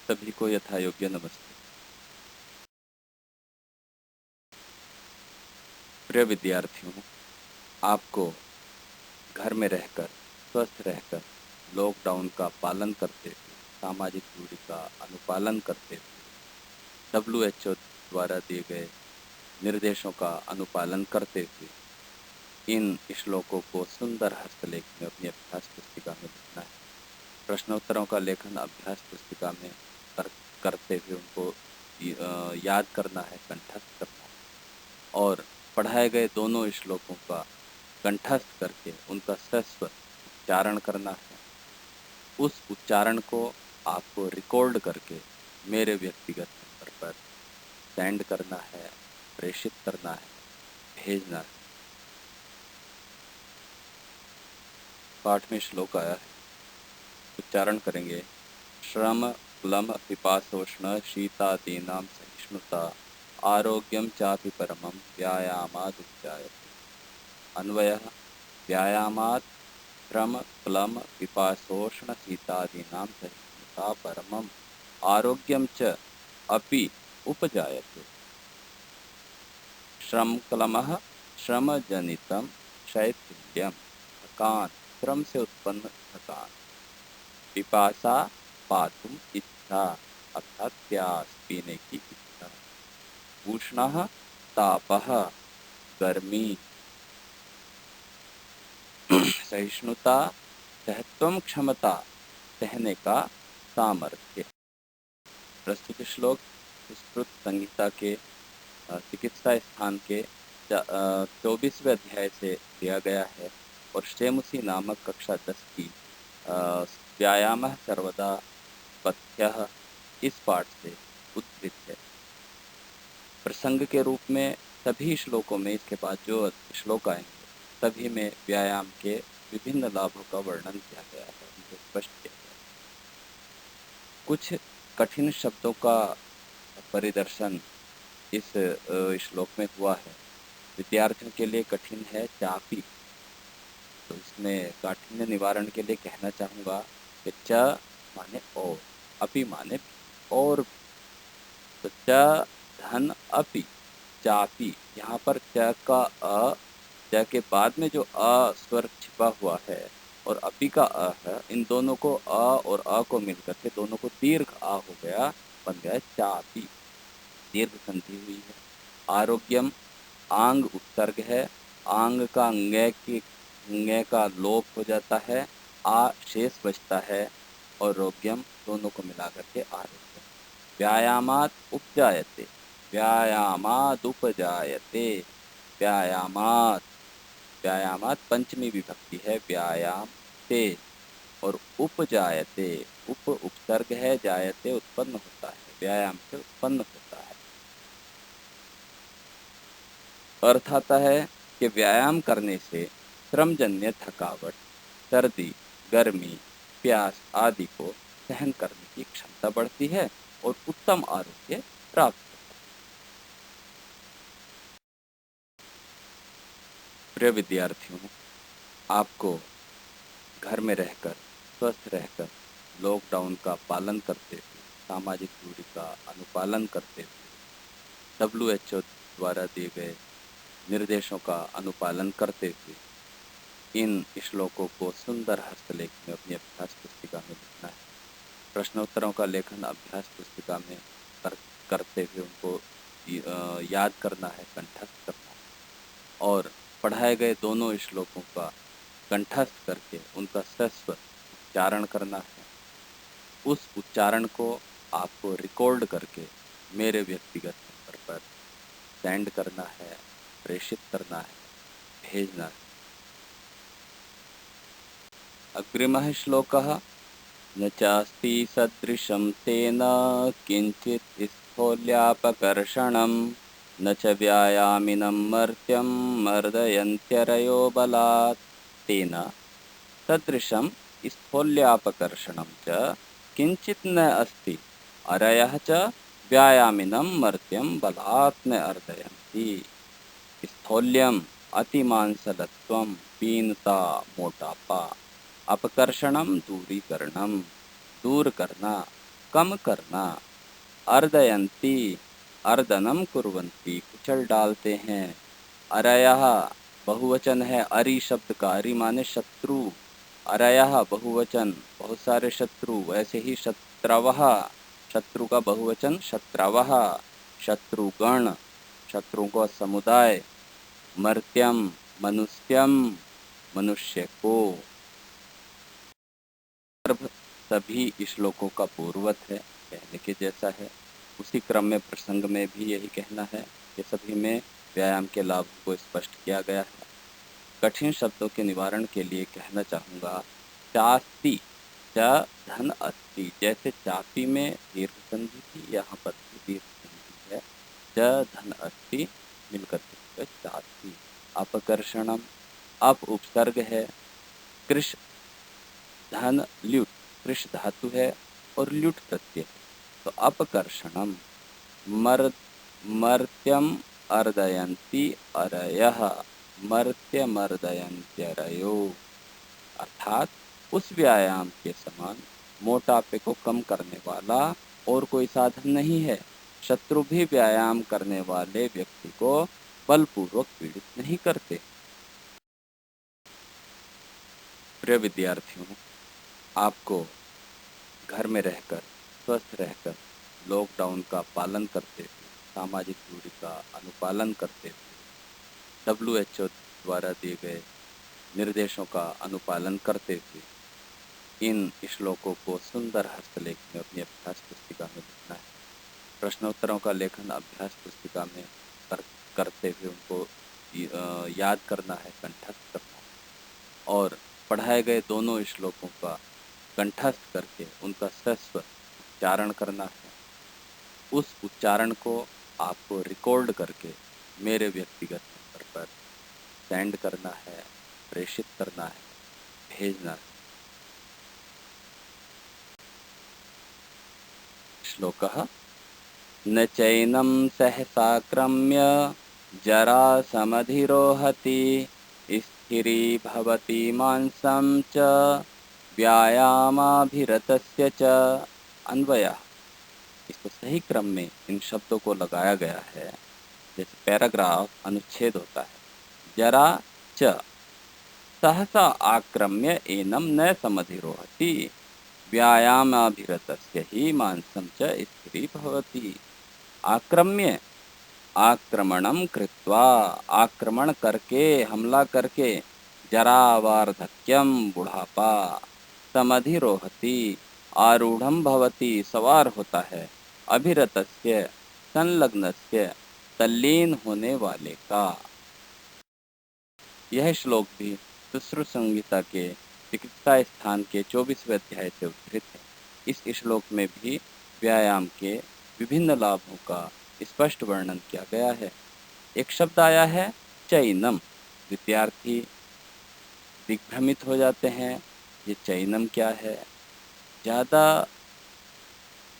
सभी को यथा योग्य नमस्ते। प्रिय विद्यार्थियों, आपको घर में रहकर, स्वस्थ रहकर, लॉकडाउन का पालन करते हुए, सामाजिक दूरी का अनुपालन करते हुए, WHO द्वारा दिए गए निर्देशों का अनुपालन करते हुए इन श्लोकों को सुंदर हस्तलेख में अपनी अभ्यास पुस्तिका में लिखना है। प्रश्नोत्तरों का लेखन अभ्यास पुस्तिका में करते हुए उनको याद करना है, कंठस्थ करना है और पढ़ाए गए दोनों श्लोकों का कंठस्थ करके उनका सस्वर उच्चारण करना है। उस उच्चारण को आपको रिकॉर्ड करके मेरे व्यक्तिगत नंबर पर सेंड करना है, प्रेषित करना है, भेजना है। पाठ में श्लोक आया है, उच्चारण करेंगे। श्रम क्लम पिपासोष्ण शीतादीनां सहिष्णुता आरोग्यम चापि परमं व्यायामाद् उपजायते। अन्वयः व्यायामात् श्रम क्लम पिपासोष्ण शीतादीनां सहिष्णुता परमं आरोग्यम च अपि उपजायते। श्रम क्लमः श्रमजनितं शैथिल्यं, थकान, श्रम से उत्पन्न थकान। पिपासा पातुम इच्छा अर्थात प्यास, पीने की इच्छा। उष्णः तापः, गर्मी। सहिष्णुता सहत्वम क्षमता, सहने का सामर्थ्य। प्रस्तुत श्लोक सुश्रुत संहिता के चिकित्सा स्थान के 24वें अध्याय से दिया गया है और शेमुसी नामक कक्षा 10 की व्यायाम सर्वदा पथ्यः इस पाठ से उद्धृत है। प्रसंग के रूप में सभी श्लोकों में इसके बाद जो श्लोक आएंगे सभी में व्यायाम के विभिन्न लाभों का वर्णन किया गया है, उनको स्पष्ट किया गया है। कुछ कठिन शब्दों का परिदर्शन इस श्लोक में हुआ है। विद्यार्थियों के लिए कठिन है चापी, तो इसमें काठिन्य निवारण के लिए कहना चाहूँगा कि च माने और, अपि माने और भी। तो च धन अपि, चापी, यहाँ पर च का च के बाद में जो अ स्वर छिपा हुआ है और अपि का अ है, इन दोनों को अ और अ को मिलकर के दोनों को दीर्घ आ हो गया, बन गया चापी, दीर्घ संधि हुई है। आरोग्यम आंग उपसर्ग है, आंग का ङ का लोप हो जाता है, आ शेष बचता है और रोग्यम दोनों को मिला करके आरोग्यम। व्यायामात् उपजायते, व्यायामाद् उपजायते, व्यायामात्, व्यायामात् पंचमी विभक्ति है, व्यायाम से, और उपजायते, उप उपसर्ग है, जायते उत्पन्न होता है, व्यायाम से उत्पन्न होता है। अर्थ आता है कि व्यायाम करने से श्रमजन्य थकावट, सर्दी, गर्मी, प्यास आदि को सहन करने की क्षमता बढ़ती है और उत्तम आरोग्य प्राप्त होता है। प्रिय विद्यार्थियों, आपको घर में रहकर, स्वस्थ रहकर, लॉकडाउन का पालन करते हुए, सामाजिक दूरी का अनुपालन करते हुए, WHO द्वारा दिए गए निर्देशों का अनुपालन करते हुए इन श्लोकों को सुंदर हस्तलेख में अपनी अभ्यास पुस्तिका में लिखना है। प्रश्नोत्तरों का लेखन अभ्यास पुस्तिका में करते हुए उनको याद करना है, कंठस्थ करना है और पढ़ाए गए दोनों श्लोकों का कंठस्थ करके उनका सस्वर उच्चारण करना है। उस उच्चारण को आपको रिकॉर्ड करके मेरे व्यक्तिगत नंबर पर सेंड करना है, प्रेषित करना है, भेजना है। अग्रिमः श्लोकः न चास्ति सदृशं तेन किंचित् स्थौल्यापकर्षणं न च व्यायामिनं मर्त्यं मर्दयन्त्यरयो बलात्। तेन सदृशं स्थौल्यापकर्षणं च किंचित् न अस्ति, अरयः च व्यायामिनं मर्त्यं बलात् न अर्दयन्ति। स्थौल्यम अतिमांसलत्वं, पीनता, मोटापा। अपकर्षणम दूरीकरणम, दूर करना, कम करना। अर्दयन्ति, अर्दनम कुर्वन्ति, कुचल डालते हैं। अरयः बहुवचन है, अरि शब्द का, अरि माने शत्रु। अरयः बहुवचन, बहुत सारे शत्रु। वैसे ही शत्रवः, शत्रु का बहुवचन शत्रवः। शत्रुगण, शत्रुओं का समुदाय। मर्त्यम, मनुष्यम, मनुष्य को। गर्भ सभी श्लोकों का पूर्वत है, कहने के जैसा है। उसी क्रम में प्रसंग में भी यही कहना है कि सभी में व्यायाम के लाभ को स्पष्ट किया गया है। कठिन शब्दों के निवारण के लिए कहना चाहूँगा, चास्ति च धन अस्ति। जैसे चापी में दीर्घ संधि थी, यहाँ पर भी दीर्घ संधि है। च धन अस्ति मिलकर के चास्ति। अपकर्षणम, अप उपसर्ग है। कृष धन ल्युट, कृष धातु है और ल्युट प्रत्यय है, तो अपकर्षणम। मर्त्यम अर्दयन्ति अरयः, मर्त्यमर्दयन्त्यरयो। अर्थात उस व्यायाम के समान मोटापे को कम करने वाला और कोई साधन नहीं है। शत्रु भी व्यायाम करने वाले व्यक्ति को बलपूर्वक पीड़ित नहीं करते। प्रिय विद्यार्थियों, आपको घर में रहकर, स्वस्थ रहकर, लॉकडाउन का पालन करते हुए, सामाजिक दूरी का अनुपालन करते हुए, WHO द्वारा दिए गए निर्देशों का अनुपालन करते हुए इन श्लोकों को सुंदर हस्तलेख में अपनी अभ्यास पुस्तिका में लिखना है। प्रश्नोत्तरों का लेखन अभ्यास पुस्तिका में करते हुए उनको याद करना है, कंठस्थ करना है और पढ़ाए गए दोनों श्लोकों का कंठस्थ करके उनका सस्व उच्चारण करना है। उस उच्चारण को आपको रिकॉर्ड करके मेरे व्यक्तिगत नंबर पर सेंड करना है, प्रेषित करना है, भेजना है। श्लोकः न चैनं सहसाक्रम्य जरा समधिरोहति स्थिरीभवति मांसं च व्यायामाभिरतस्य च। अन्वयः, इसको सही क्रम में इन शब्दों को लगाया गया है, जैसे पैराग्राफ अनुच्छेद होता है। जरा च सहसा आक्रम्य एनं न समधिरोहति व्यायामाभिरतस्य हि मांसं च स्थिरीभवति। आक्रम्य, आक्रमणम कृत्वा, आक्रमण करके, हमला करके। जरा वार्धक्यम, बुढ़ापा। समधिरोहति, आरूढ़म भवति, सवार होता है। अभिरतस्य, संलग्नस्य, तल्लीन होने वाले का। यह श्लोक भी सुश्रुत संहिता के चिकित्सा स्थान के 24वें अध्याय से उद्धृत है। इस श्लोक में भी व्यायाम के विभिन्न लाभों का स्पष्ट वर्णन किया गया है। एक शब्द आया है चैनम। विद्यार्थी दिग्भ्रमित हो जाते हैं, ये चैनम क्या है। ज़्यादा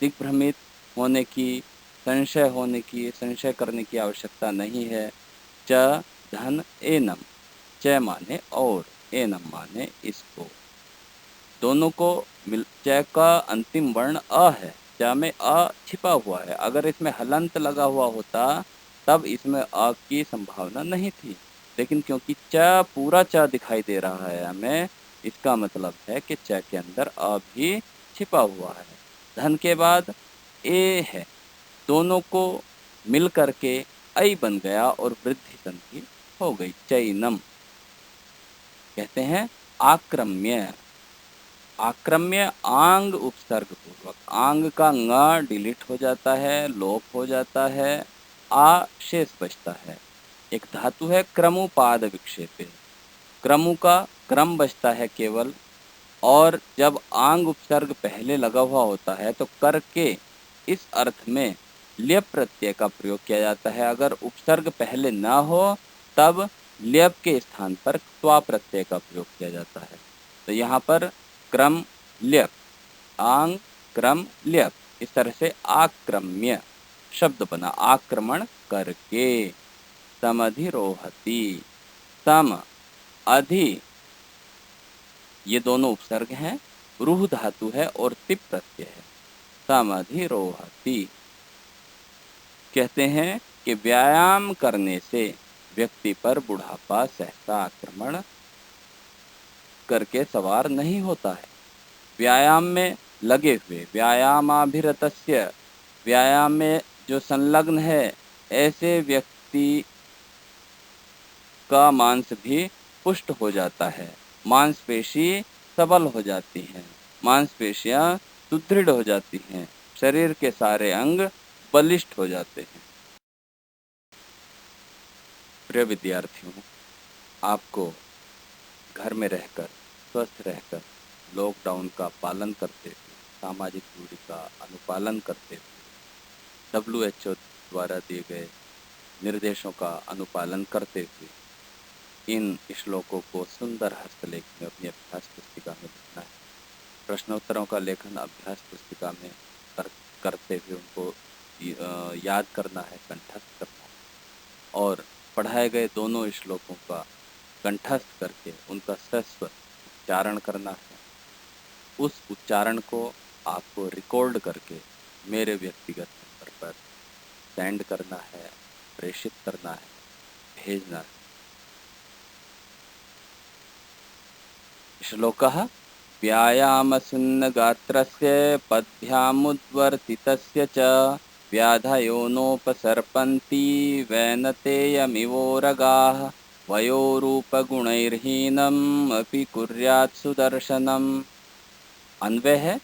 दिग्भ्रमित होने की, संशय करने की आवश्यकता नहीं है। च धन एनम, च माने और, एनम माने इसको। दोनों को मिल, च का अंतिम वर्ण अ है, च में अ छिपा हुआ है। अगर इसमें हलंत लगा हुआ होता तब इसमें अ की संभावना नहीं थी, लेकिन क्योंकि च पूरा च दिखाई दे रहा है हमें, इसका मतलब है कि च के अंदर अ भी छिपा हुआ है। धन के बाद ए है, दोनों को मिल करके ऐ बन गया और वृद्धि संधि हो गई। चैनम कहते हैं आक्रम्य। आक्रम्य आंग उपसर्ग पूर्वक, आंग का ङ डिलीट हो जाता है, लोप हो जाता है, आ शेष बचता है। एक धातु है क्रमुपाद विक्षेपे, क्रमु का क्रम बचता है केवल। और जब आंग उपसर्ग पहले लगा हुआ होता है तो कर के इस अर्थ में ल्यप प्रत्यय का प्रयोग किया जाता है। अगर उपसर्ग पहले ना हो तब ल्यप के स्थान पर त्वा प्रत्यय का प्रयोग किया जाता है। तो यहाँ पर क्रम ल्यप, आंग क्रम ल्यप, इस तरह से आक्रम्य शब्द बना, आक्रमण करके। समधिरोहति, सम अधि, ये दोनों उपसर्ग हैं, रूह धातु है और तिप प्रत्यय है। समाधिरोहति। कहते हैं कि व्यायाम करने से व्यक्ति पर बुढ़ापा सहसा आक्रमण करके सवार नहीं होता है। व्यायाम में लगे हुए, व्यायामाभिरतस्य, व्यायाम में जो संलग्न है, ऐसे व्यक्ति का मांस भी पुष्ट हो जाता है, मांसपेशी सबल हो जाती हैं, मांसपेशियां सुदृढ़ हो जाती हैं, शरीर के सारे अंग बलिष्ठ हो जाते हैं। प्रिय विद्यार्थियों, आपको घर में रहकर, स्वस्थ रहकर, लॉकडाउन का पालन करते हुए, सामाजिक दूरी का अनुपालन करते हुए, WHO द्वारा दिए गए निर्देशों का अनुपालन करते हुए इन श्लोकों को सुंदर हस्तलेख में अपनी अभ्यास पुस्तिका में लिखना है। प्रश्नोत्तरों का लेखन अभ्यास पुस्तिका में करते हुए उनको याद करना है, कंठस्थ करना है और पढ़ाए गए दोनों श्लोकों का कंठस्थ करके उनका सस्व उच्चारण करना है। उस उच्चारण को आपको रिकॉर्ड करके मेरे व्यक्तिगत नंबर पर सेंड करना है, प्रेषित करना है, भेजना है। श्लोकः व्यायामसुन्नगात्रस्य पद्भ्यामुद्वर्तितस्य च व्याधयो नोपसर्पन्ति वैनतेयमिवोरगाः वयोरूपगुणैर्हीनम् अपि कुर्यात् सुदर्शनम्। अन्वय है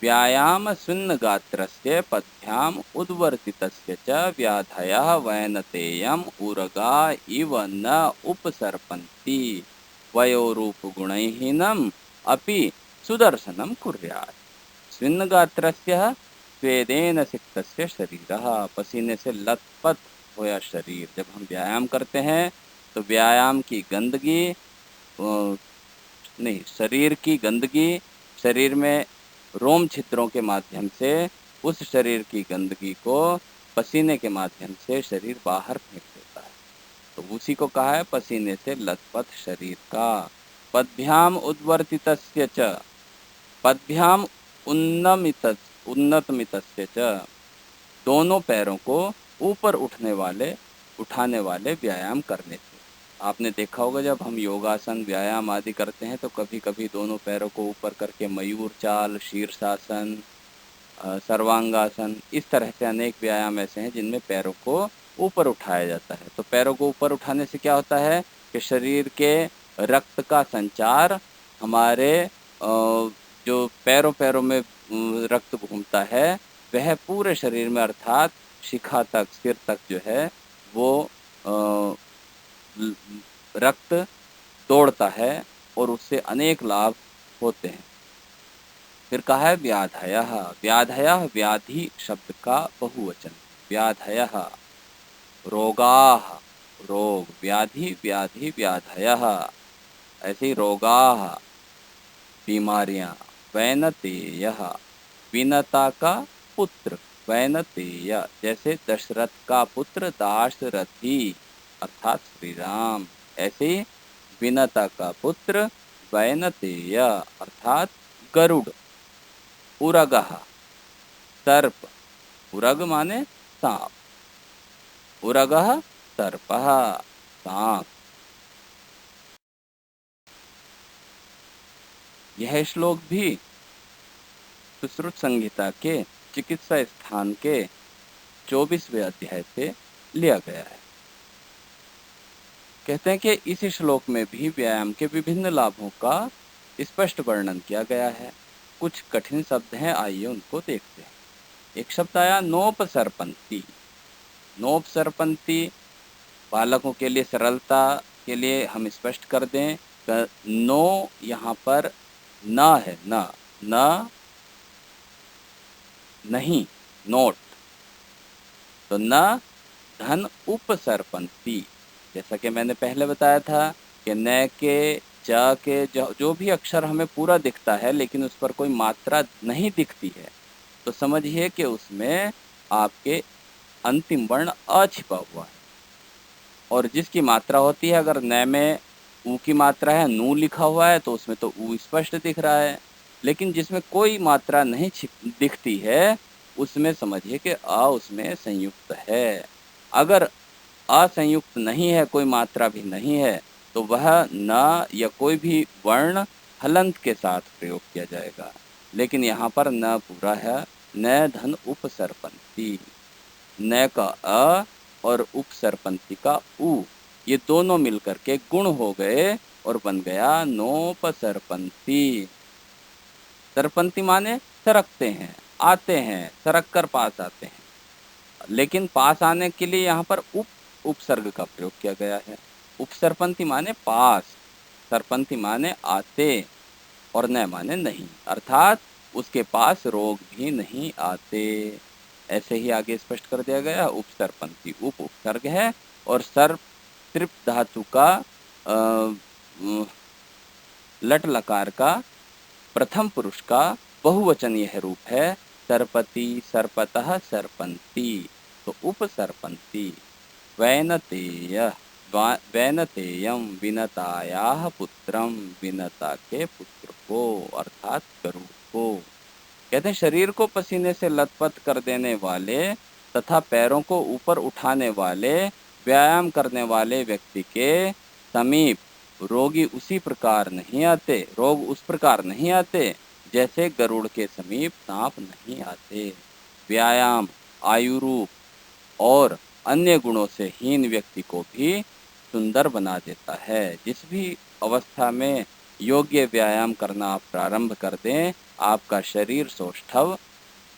व्यायामसुन्नगात्रस्य पद्भ्याम उद्वर्तितस्य च व्याधयः वैनतेयम् उरगा इव न उपसर्पन्ति वयोरूपगुणैहीनम् अपि सुदर्शनं कुर्यात्। स्विन्नगात्रस्य स्वेदेन सिक्तस्य शरीरः, पसीने से लथपथ होया शरीर। जब हम व्यायाम करते हैं तो व्यायाम की गंदगी नहीं, शरीर की गंदगी शरीर में रोम छिद्रों के माध्यम से उस शरीर की गंदगी को पसीने के माध्यम से शरीर बाहर फेंक देता है। तो उसी को कहा है पसीने से लथपथ शरीर का। पद्भ्याम उद्वर्तितस्य च, पद्भ्याम उन्नतमितस्य च, दोनों पैरों को ऊपर उठाने वाले व्यायाम करने से। आपने देखा होगा जब हम योगासन व्यायाम आदि करते हैं तो कभी कभी दोनों पैरों को ऊपर करके मयूर चाल, शीर्षासन, सर्वांगासन, इस तरह से अनेक व्यायाम ऐसे हैं जिनमें पैरों को ऊपर उठाया जाता है। तो पैरों को ऊपर उठाने से क्या होता है कि शरीर के रक्त का संचार हमारे जो पैरों में रक्त घूमता है वह पूरे शरीर में अर्थात शिखा तक, सिर तक जो है वो रक्त दौड़ता है और उससे अनेक लाभ होते हैं। फिर कहा है व्याधयः, व्याधयः व्याधि शब्द का बहुवचन। व्याधयः रोगाः, रोग, व्याधि व्याधि व्याधयः, ऐसे ही रोगाः बीमारियां। वैनतेयः, विनता का पुत्र, वैनतेय, जैसे दशरथ का पुत्र दाशरथी अर्थात श्री राम, ऐसे विनता का पुत्र वैनतेय अर्थात गरुड़। उरगः सर्प, उरग माने सांप, उरगः सर्पः सांप। यह श्लोक भी सुश्रुत संहिता के चिकित्सा स्थान के 24वें अध्याय से लिया गया है। कहते हैं कि इस श्लोक में भी व्यायाम के विभिन्न लाभों का स्पष्ट वर्णन किया गया है। कुछ कठिन शब्द हैं, आइए उनको देखते हैं। एक शब्द आया नोपसर्पन्ति। नोपसर्पन्ति बालकों के लिए सरलता के लिए हम स्पष्ट कर दें, नो यहाँ पर न है, न नहीं, नोट, तो न धन उपसर्पन्ति। जैसा कि मैंने पहले बताया था कि न के, च के जो भी अक्षर हमें पूरा दिखता है लेकिन उस पर कोई मात्रा नहीं दिखती है तो समझिए कि उसमें आपके अंतिम वर्ण अ छिपा हुआ है। और जिसकी मात्रा होती है, अगर न में ऊ की मात्रा है, नू लिखा हुआ है, तो उसमें तो ऊ स्पष्ट दिख रहा है। लेकिन जिसमें कोई मात्रा नहीं दिखती है उसमें समझिए कि अ उसमें संयुक्त है। अगर असंयुक्त नहीं है, कोई मात्रा भी नहीं है, तो वह न या कोई भी वर्ण हलंत के साथ प्रयोग किया जाएगा। लेकिन यहाँ पर न पूरा है, न धन उपसर्पंती। न का अ और उपसर्पंती का उ, ये दोनों मिलकर के गुण हो गए और बन गया नोपसर्पंती। सरपंती माने सरकते हैं, आते हैं, सरक कर पास आते हैं। लेकिन पास आने के लिए यहाँ पर उपसर्ग का प्रयोग किया गया है। उपसर्पंती माने पास, सरपंती माने आते और न माने नहीं, अर्थात उसके पास रोग भी नहीं आते। ऐसे ही आगे स्पष्ट कर दिया गया। उपसर्पंती उपसर्ग है और सर्प तृप्त धातु का लट लकार का प्रथम पुरुष का बहुवचन यह रूप है। सर्पति, सर्पतः, सर्पंती, तो उपसर्पंती। वैनतेय, वैनतेयम, विनतायाः पुत्रम, विनता के पुत्र को अर्थात गरुड़ को। कहते हैं शरीर को पसीने से लथपथ कर देने वाले तथा पैरों को ऊपर उठाने वाले व्यायाम करने वाले व्यक्ति के समीप रोगी उसी प्रकार नहीं आते, रोग उस प्रकार नहीं आते जैसे गरुड़ के समीप सांप नहीं आते। व्यायाम आयु रूप और अन्य गुणों से हीन व्यक्ति को भी सुंदर बना देता है। जिस भी अवस्था में योग्य व्यायाम करना आप प्रारंभ कर दें, आपका शरीर सौष्ठव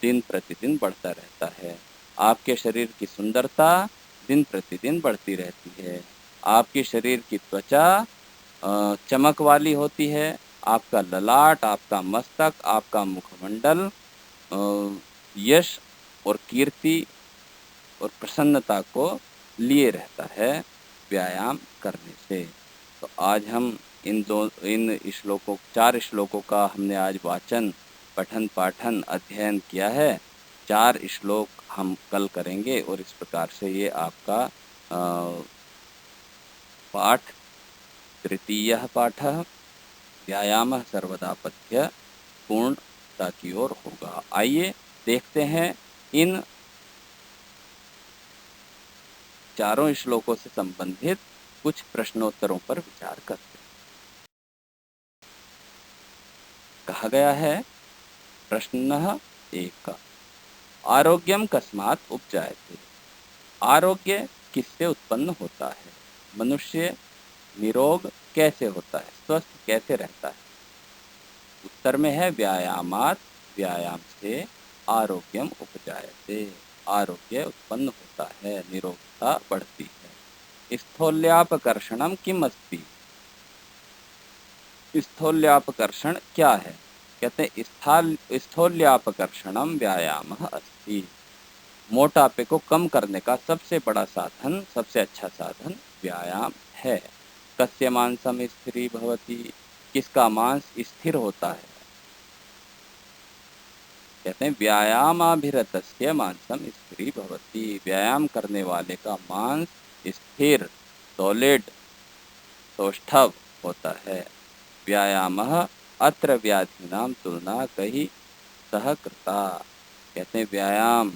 दिन प्रतिदिन बढ़ता रहता है। आपके शरीर की सुंदरता दिन प्रतिदिन बढ़ती रहती है। आपके शरीर की त्वचा चमक वाली होती है। आपका ललाट, आपका मस्तक, आपका मुखमंडल यश और कीर्ति और प्रसन्नता को लिए रहता है व्यायाम करने से। तो आज हम इन श्लोकों, 4 श्लोकों का हमने आज वाचन, पठन, पाठन, अध्ययन किया है। 4 श्लोक हम कल करेंगे और इस प्रकार से ये आपका पाठ, तृतीयः पाठः व्यायामः सर्वदा पथ्य पूर्णता की ओर होगा। आइए देखते हैं इन 4 श्लोकों से संबंधित कुछ प्रश्नोत्तरों पर विचार करते हैं। कहा गया है प्रश्न 1, आरोग्यम कस्मात् उपजायते। आरोग्य किससे उत्पन्न होता है? मनुष्य निरोग कैसे होता है, स्वस्थ कैसे रहता है? उत्तर में है व्यायामात्, व्यायाम से आरोग्यम उपजायते, आरोग्य उत्पन्न होता है, निरोगता बढ़ती है। स्थौल्यापकर्षणम किम अस्ति? स्थौल्यापकर्षण क्या है? कहते हैं स्थौल्यापकर्षणम व्यायामः अस्ति। मोटापे को कम करने का सबसे बड़ा साधन, सबसे अच्छा साधन व्यायाम है। कस्य मांसम स्थिरी भवति? किसका मांस स्थिर होता है? कहते हैं व्यायामाभिरतस्य मांसम स्थिरी भवति। व्यायाम करने वाले का मांस स्थिर, सॉलिड, सौष्ठव होता है। व्यायामः अत्र व्याधीनां तुलना कही सह कृता। कहते हैं व्यायाम,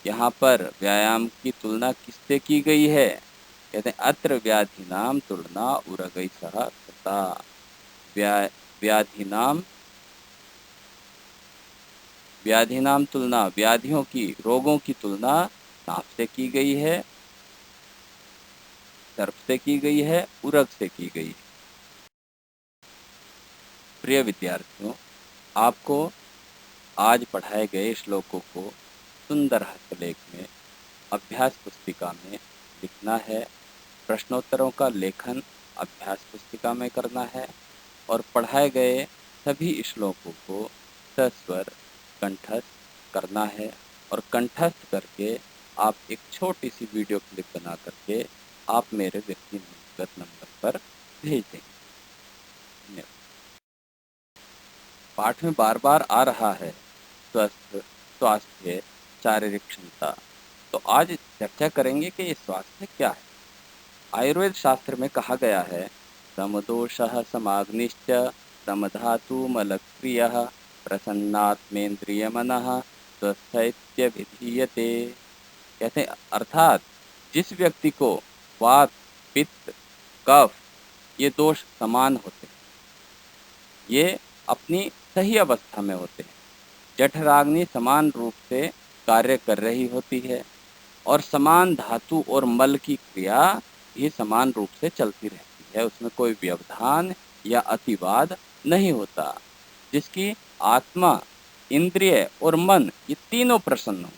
यहाँ पर व्यायाम की तुलना किससे की गई है? कहते हैं अत्र व्याधीनां तुलना उरगई सह कृता। व्याधीनां, व्याधीनां तुलना, व्याधियों की, रोगों की तुलना सांप से की गई है, सर्प से की गई है, उरग से की गई है। प्रिय विद्यार्थियों, आपको आज पढ़ाए गए श्लोकों को सुंदर हस्तलेख में अभ्यास पुस्तिका में लिखना है। प्रश्नोत्तरों का लेखन अभ्यास पुस्तिका में करना है और पढ़ाए गए सभी श्लोकों को सस्वर कंठस्थ करना है और कंठस्थ करके आप एक छोटी सी वीडियो क्लिप बना करके आप मेरे व्यक्तिगत नंबर पर भेज देंगे। धन्यवाद। पाठ में बार बार आ रहा है स्वस्थ, स्वास्थ्य, शारीरिक क्षमता। तो आज चर्चा करेंगे कि ये स्वास्थ्य क्या है। आयुर्वेद शास्त्र में कहा गया है समदोषः समाग्निश्च समधातु मलक्रियः प्रसन्नात्मेन्द्रिय मनः स्वस्थ इत्यभिधीयते। कहते हैं अर्थात जिस व्यक्ति को वात, पित्त, कफ ये दोष समान होते हैं, ये अपनी सही अवस्था में होते हैं। जठराग्नि समान रूप से कार्य कर रही होती है और समान धातु और मल की क्रिया ये समान रूप से चलती रहती है, उसमें कोई व्यवधान या अतिवाद नहीं होता। जिसकी आत्मा, इंद्रिय और मन ये तीनों प्रसन्न हो,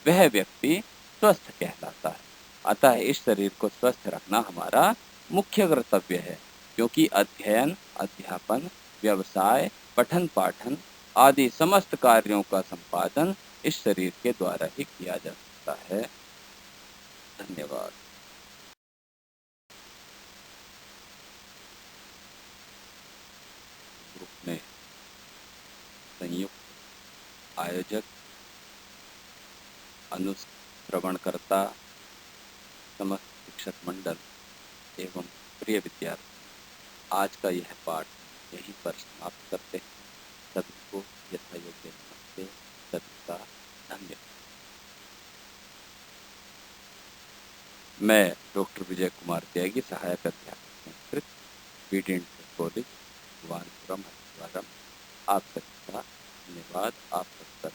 वह व्यक्ति स्वस्थ कहलाता है। अतः इस शरीर को स्वस्थ रखना हमारा मुख्य कर्तव्य है, क्योंकि अध्ययन, अध्यापन, व्यवसाय, पठन पाठन आदि समस्त कार्यों का संपादन इस शरीर के द्वारा ही किया जा सकता है। धन्यवाद। ग्रुप में संयुक्त आयोजक, अनुश्रवणकर्ता, समस्त शिक्षक मंडल एवं प्रिय विद्यार्थी, आज का यह पाठ यहीं पर समाप्त करते हैं। सभी को यथायोग्य नमस्ते, सभी का धन्यवाद। मैं डॉक्टर विजय कुमार त्यागी, सहायक अध्यापक Sanskrit, BD inter college, Bhagwanpuram, Haridwar. आप सभी का धन्यवाद। आप सबका